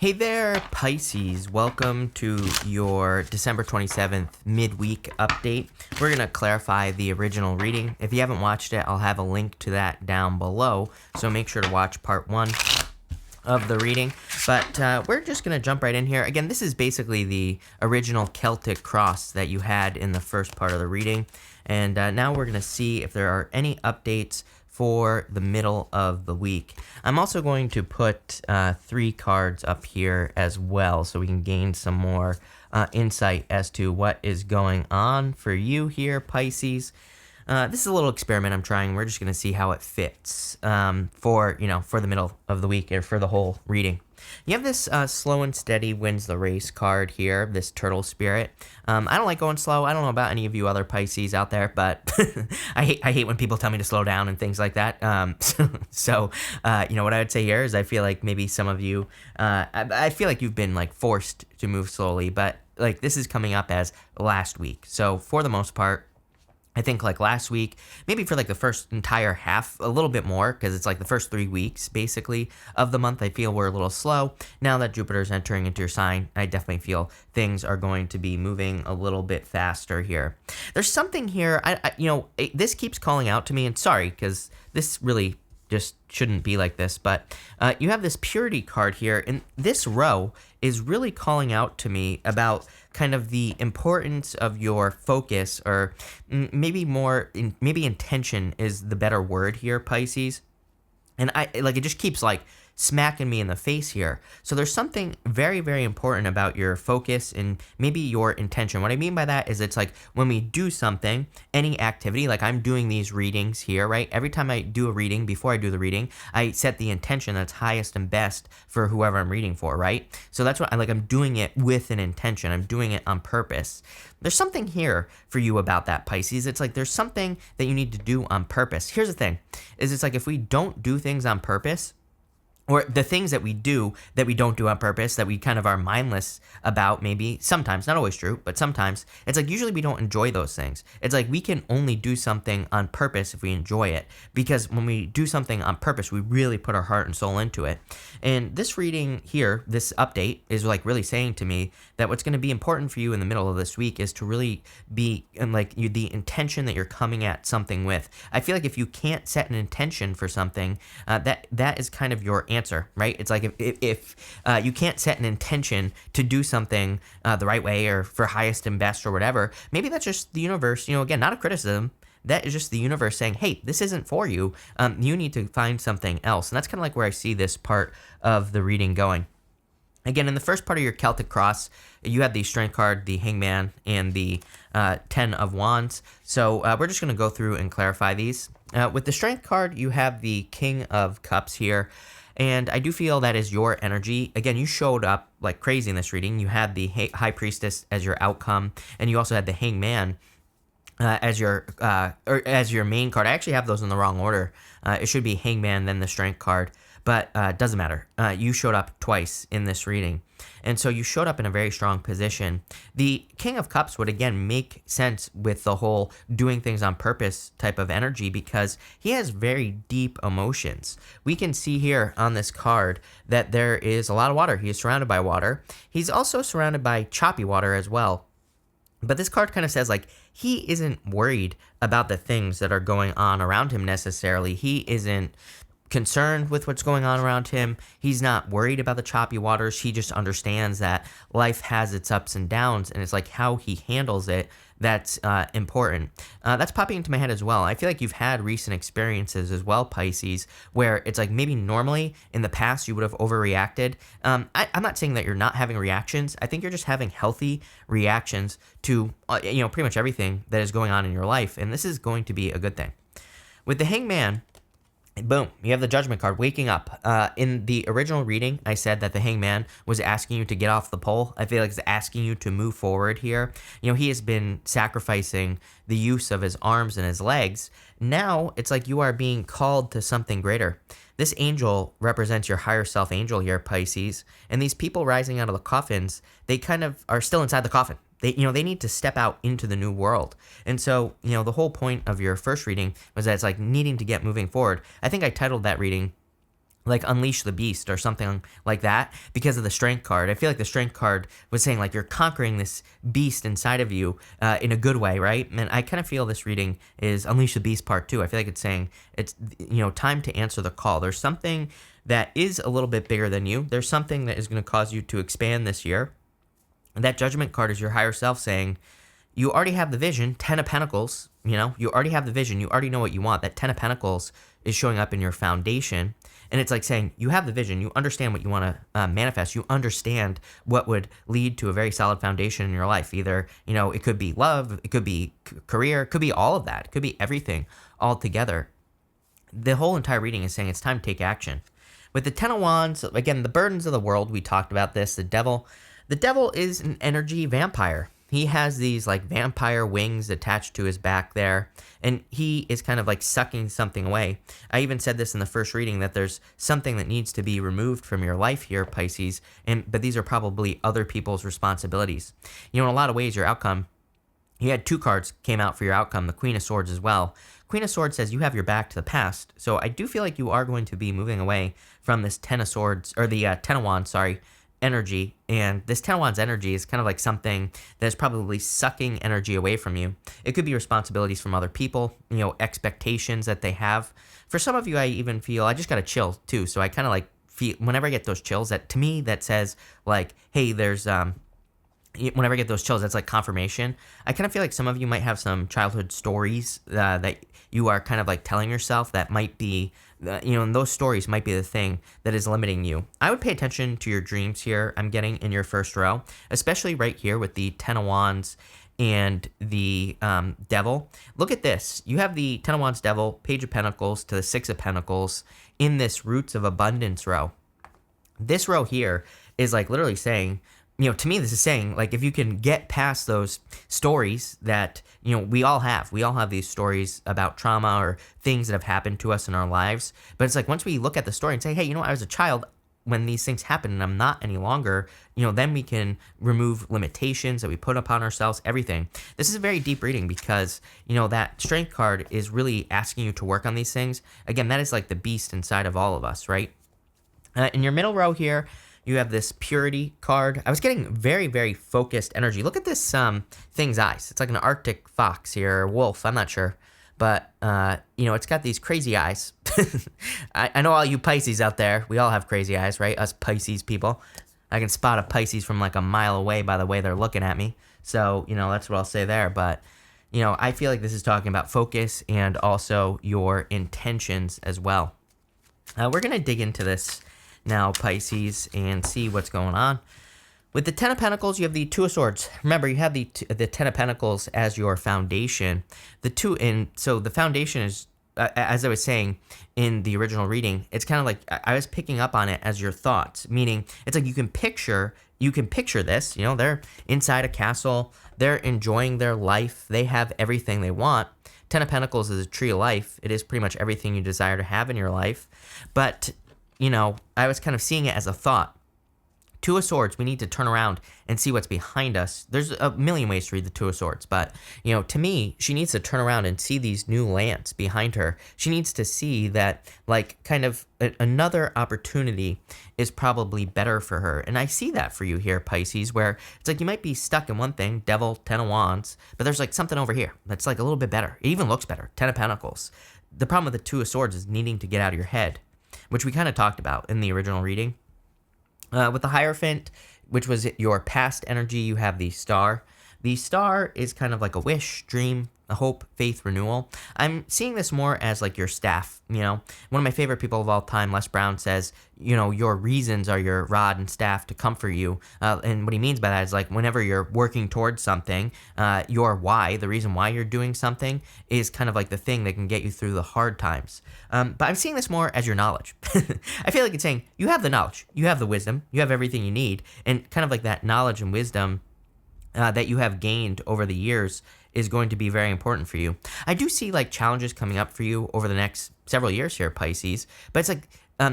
Hey there, Pisces. Welcome to your December 27th midweek update. We're going to clarify the original reading. If you haven't watched it, I'll have a link to that down below. So make sure to watch part 1 of the reading. But we're just going to jump right in here. Again, this is basically the original Celtic cross that you had in the first part of the reading. And now we're going to see if there are any updates for the middle of the week. I'm also going to put 3 cards up here as well so we can gain some more insight as to what is going on for you here, Pisces. This is a little experiment I'm trying. We're just going to see how it fits for the middle of the week or for the whole reading. You have this slow and steady wins the race card here, this turtle spirit. I don't like going slow. I don't know about any of you other Pisces out there, but I hate when people tell me to slow down and things like that. So what I would say here is I feel like maybe some of you, I feel like you've been like forced to move slowly, but like this is coming up as last week. So for the most part, I think like last week, maybe for like the first entire half, a little bit more, because it's like the first 3 weeks basically of the month, I feel we're a little slow. Now that Jupiter's entering into your sign, I definitely feel things are going to be moving a little bit faster here. There's something here, this keeps calling out to me, and sorry, because this really just shouldn't be like this, but you have this purity card here, and this row is really calling out to me about kind of the importance of your focus, or maybe intention is the better word here, Pisces. And it just keeps like smacking me in the face here. So there's something very, very important about your focus and maybe your intention. What I mean by that is it's like when we do something, any activity, like I'm doing these readings here, right? Every time I do a reading, before I do the reading, I set the intention that's highest and best for whoever I'm reading for, right? So that's what I'm doing it with an intention. I'm doing it on purpose. There's something here for you about that, Pisces. It's like there's something that you need to do on purpose. Here's the thing, is it's like if we don't do things on purpose, or the things that we don't do on purpose, that we kind of are mindless about, maybe sometimes, not always true, but sometimes, it's like usually we don't enjoy those things. It's like we can only do something on purpose if we enjoy it, because when we do something on purpose, we really put our heart and soul into it. And this reading here, this update, is like really saying to me that what's going to be important for you in the middle of this week is to really be in the intention that you're coming at something with. I feel like if you can't set an intention for something, that is kind of your answer, right? It's like if you can't set an intention to do something the right way or for highest and best or whatever, maybe that's just the universe, again, not a criticism. That is just the universe saying, hey, this isn't for you. You need to find something else. And that's kind of like where I see this part of the reading going. Again, in the first part of your Celtic cross, you had the Strength card, the Hangman, and the 10 of Wands. So we're just going to go through and clarify these. With the Strength card, you have the King of Cups here. And I do feel that is your energy. Again, you showed up like crazy in this reading. You had the High Priestess as your outcome, and you also had the Hangman as your main card. I actually have those in the wrong order. It should be Hangman, then the Strength card, but doesn't matter. You showed up twice in this reading, and so you showed up in a very strong position. The King of Cups would again make sense with the whole doing things on purpose type of energy, because he has very deep emotions. We can see here on this card that there is a lot of water. He is surrounded by water. He's also surrounded by choppy water as well. But this card kind of says like he isn't worried about the things that are going on around him necessarily. He isn't concerned with what's going on around him. He's not worried about the choppy waters. He just understands that life has its ups and downs, and it's like how he handles it that's important. That's popping into my head as well. I feel like you've had recent experiences as well, Pisces, where it's like maybe normally in the past you would have overreacted. I'm not saying that you're not having reactions. I think you're just having healthy reactions to pretty much everything that is going on in your life, and this is going to be a good thing. With the Hangman, boom, you have the Judgment card, waking up. In the original reading, I said that the Hangman was asking you to get off the pole. I feel like it's asking you to move forward here. He has been sacrificing the use of his arms and his legs. Now, it's like you are being called to something greater. This angel represents your higher self angel here, Pisces. And these people rising out of the coffins, they kind of are still inside the coffin. They need to step out into the new world. And so, the whole point of your first reading was that it's like needing to get moving forward. I think I titled that reading like unleash the beast or something like that because of the strength card. I feel like the strength card was saying like you're conquering this beast inside of you in a good way, right? And I kind of feel this reading is unleash the beast part 2. I feel like it's saying it's, time to answer the call. There's something that is a little bit bigger than you. There's something that is going to cause you to expand this year. And that judgment card is your higher self saying, you already have the vision, 10 of Pentacles, you already have the vision. You already know what you want. That 10 of Pentacles is showing up in your foundation. And it's like saying, you have the vision. You understand what you want to manifest. You understand what would lead to a very solid foundation in your life. Either, it could be love, it could be career, it could be all of that. It could be everything all together. The whole entire reading is saying it's time to take action. With the 10 of Wands, again, the burdens of the world, we talked about this, the devil. The devil is an energy vampire. He has these like vampire wings attached to his back there, and he is kind of like sucking something away. I even said this in the first reading that there's something that needs to be removed from your life here, Pisces, but these are probably other people's responsibilities. In a lot of ways, your outcome, you had 2 cards came out for your outcome, the Queen of Swords as well. Queen of Swords says you have your back to the past, so I do feel like you are going to be moving away from this 10 of Swords, or the 10 of Wands, energy. And this 10 of Wands energy is kind of like something that is probably sucking energy away from you. It could be responsibilities from other people, expectations that they have. For some of you, I even feel, I just got a chill too. So I kind of like feel, whenever I get those chills, that to me, that says like, hey, there's, whenever I get those chills, that's like confirmation. I kind of feel like some of you might have some childhood stories that you are kind of like telling yourself that might be, and those stories might be the thing that is limiting you. I would pay attention to your dreams here. I'm getting in your first row, especially right here with the 10 of Wands and the Devil. Look at this. You have the 10 of Wands Devil, Page of Pentacles to the 6 of Pentacles in this Roots of Abundance row. This row here is like literally saying, to me, this is saying, like, if you can get past those stories that, we all have these stories about trauma or things that have happened to us in our lives. But it's like, once we look at the story and say, hey, I was a child when these things happened and I'm not any longer, then we can remove limitations that we put upon ourselves, everything. This is a very deep reading because, that strength card is really asking you to work on these things. Again, that is like the beast inside of all of us, right? In your middle row here, you have this purity card. I was getting very, very focused energy. Look at this thing's eyes. It's like an Arctic fox here, or wolf, I'm not sure. But, it's got these crazy eyes. I know all you Pisces out there, we all have crazy eyes, right? Us Pisces people. I can spot a Pisces from like a mile away by the way they're looking at me. So, that's what I'll say there. But, I feel like this is talking about focus and also your intentions as well. We're going to dig into this now, Pisces, and see what's going on. With the 10 of Pentacles, you have the 2 of Swords. Remember, you have the 10 of Pentacles as your foundation. So the foundation is, as I was saying in the original reading, it's kind of like I was picking up on it as your thoughts, meaning it's like you can picture this. They're inside a castle, they're enjoying their life, they have everything they want. 10 of Pentacles is a tree of life. It is pretty much everything you desire to have in your life, but I was kind of seeing it as a thought. 2 of Swords, we need to turn around and see what's behind us. There's a million ways to read the 2 of Swords, but, to me, she needs to turn around and see these new lands behind her. She needs to see that, like, kind of another opportunity is probably better for her. And I see that for you here, Pisces, where it's like you might be stuck in one thing, Devil, 10 of Wands, but there's like something over here that's like a little bit better. It even looks better, 10 of Pentacles. The problem with the 2 of Swords is needing to get out of your head, which we kind of talked about in the original reading. With the Hierophant, which was your past energy, you have the Star. The Star is kind of like a wish, dream, a hope, faith, renewal. I'm seeing this more as like your staff, One of my favorite people of all time, Les Brown, says, your reasons are your rod and staff to comfort you. And what he means by that is like whenever you're working towards something, your why, the reason why you're doing something is kind of like the thing that can get you through the hard times. But I'm seeing this more as your knowledge. I feel like it's saying you have the knowledge, you have the wisdom, you have everything you need. And kind of like that knowledge and wisdom that you have gained over the years is going to be very important for you. I do see like challenges coming up for you over the next several years here, Pisces, but it's like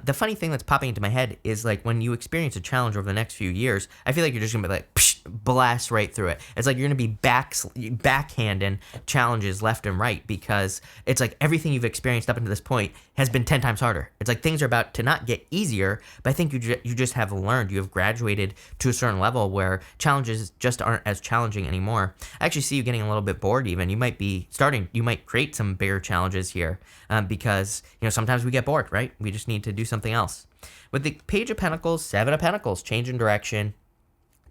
the funny thing that's popping into my head is like when you experience a challenge over the next few years, I feel like you're just gonna be like, psh, blast right through it. It's like you're going to be backhanding challenges left and right, because it's like everything you've experienced up until this point has been 10 times harder. It's like things are about to not get easier, but I think you just have learned. You have graduated to a certain level where challenges just aren't as challenging anymore. I actually see you getting a little bit bored even. You might create some bigger challenges here, because, sometimes we get bored, right? We just need to do something else. With the Page of Pentacles, Seven of Pentacles, change in direction.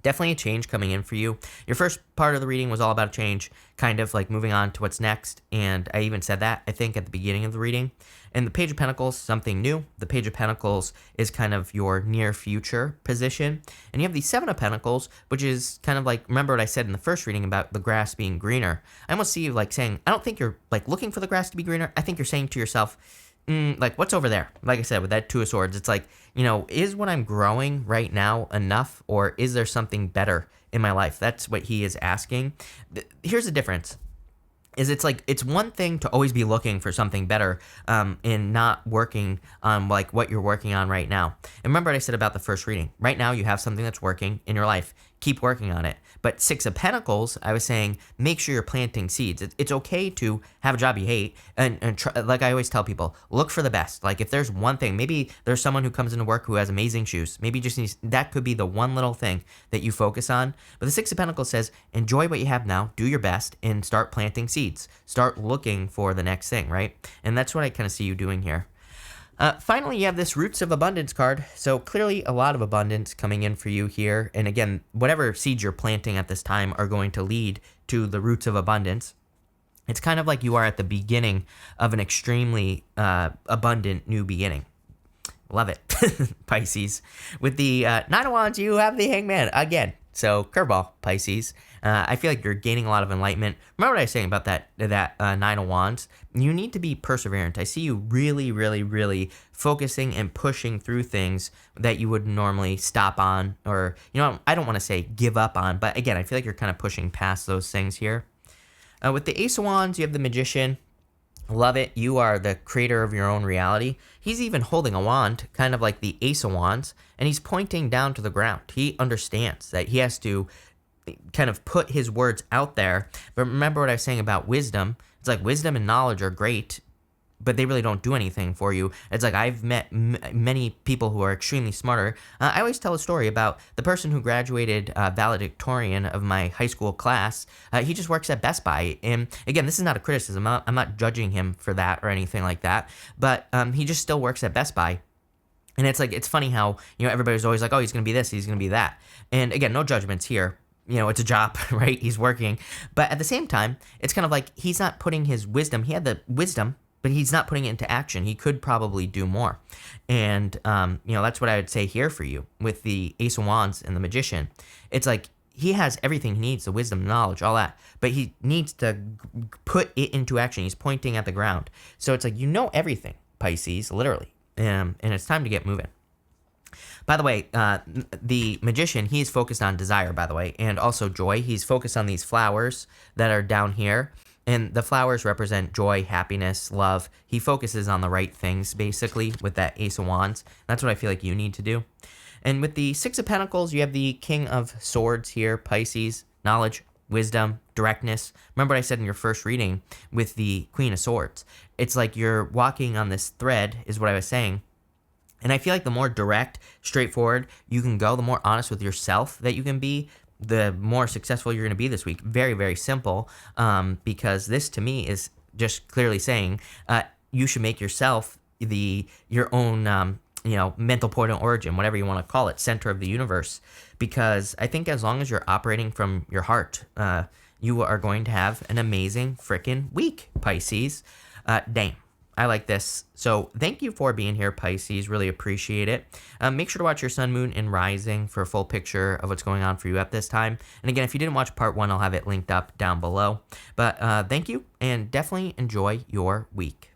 Definitely a change coming in for you. Your first part of the reading was all about change, kind of like moving on to what's next. And I even said that, I think, at the beginning of the reading. And the Page of Pentacles, something new. The Page of Pentacles is kind of your near future position. And you have the Seven of Pentacles, which is kind of like, remember what I said in the first reading about the grass being greener. I almost see you like saying, I don't think you're like looking for the grass to be greener. I think you're saying to yourself, like, what's over there? Like I said, with that Two of Swords, it's like, is what I'm growing right now enough, or is there something better in my life? That's what he is asking. Here's the difference. It's like, it's one thing to always be looking for something better, and not working on like what you're working on right now. And remember what I said about the first reading. Right now you have something that's working in your life. Keep working on it. But Six of Pentacles, I was saying, make sure you're planting seeds. It's okay to have a job you hate, and try, like I always tell people, look for the best. Like if there's one thing, maybe there's someone who comes into work who has amazing shoes. Maybe just that could be the one little thing that you focus on. But the Six of Pentacles says, enjoy what you have now, do your best, and start planting seeds. Start looking for the next thing, right? And that's what I kind of see you doing here. Finally, you have this Roots of Abundance card. So clearly a lot of abundance coming in for you here. And again, whatever seeds you're planting at this time are going to lead to the roots of abundance. It's kind of like you are at the beginning of an extremely abundant new beginning. Love it, Pisces. With the Nine of Wands, you have the Hangman again. So curveball, Pisces. I feel like you're gaining a lot of enlightenment. Remember what I was saying about that Nine of Wands? You need to be perseverant. I see you really, really, really focusing and pushing through things that you would normally stop on, or, I don't want to say give up on, but again, I feel like you're kind of pushing past those things here. With the Ace of Wands, you have the Magician. Love it. You are the creator of your own reality. He's even holding a wand, kind of like the Ace of Wands, and he's pointing down to the ground. He understands that he has to kind of put his words out there. But remember what I was saying about wisdom. It's like wisdom and knowledge are great, but they really don't do anything for you. It's like I've met many people who are extremely smarter. I always tell a story about the person who graduated valedictorian of my high school class. He just works at Best Buy. And again, this is not a criticism. I'm not judging him for that or anything like that. But he just still works at Best Buy. And it's like, it's funny how, everybody's always like, oh, he's going to be this, he's going to be that. And again, no judgments here. It's a job, right? He's working. But at the same time, it's kind of like he's not putting his wisdom. He had the wisdom, but he's not putting it into action. He could probably do more. And, that's what I would say here for you with the Ace of Wands and the Magician. It's like he has everything he needs, the wisdom, knowledge, all that. But he needs to put it into action. He's pointing at the ground. So it's like, everything, Pisces, literally. And it's time to get moving. By the way, the Magician, he's focused on desire, by the way, and also joy. He's focused on these flowers that are down here. And the flowers represent joy, happiness, love. He focuses on the right things, basically, with that Ace of Wands. That's what I feel like you need to do. And with the Six of Pentacles, you have the King of Swords here, Pisces. Knowledge, wisdom, directness. Remember what I said in your first reading with the Queen of Swords. It's like you're walking on this thread, is what I was saying. And I feel like the more direct, straightforward you can go, the more honest with yourself that you can be, the more successful you're going to be this week. Very, very simple, because this to me is just clearly saying you should make yourself your own mental point of origin, whatever you want to call it, center of the universe. Because I think as long as you're operating from your heart, you are going to have an amazing freaking week, Pisces. Damn. I like this. So thank you for being here, Pisces. Really appreciate it. Make sure to watch your sun, moon, and rising for a full picture of what's going on for you at this time. And again, if you didn't watch part 1, I'll have it linked up down below. But thank you, and definitely enjoy your week.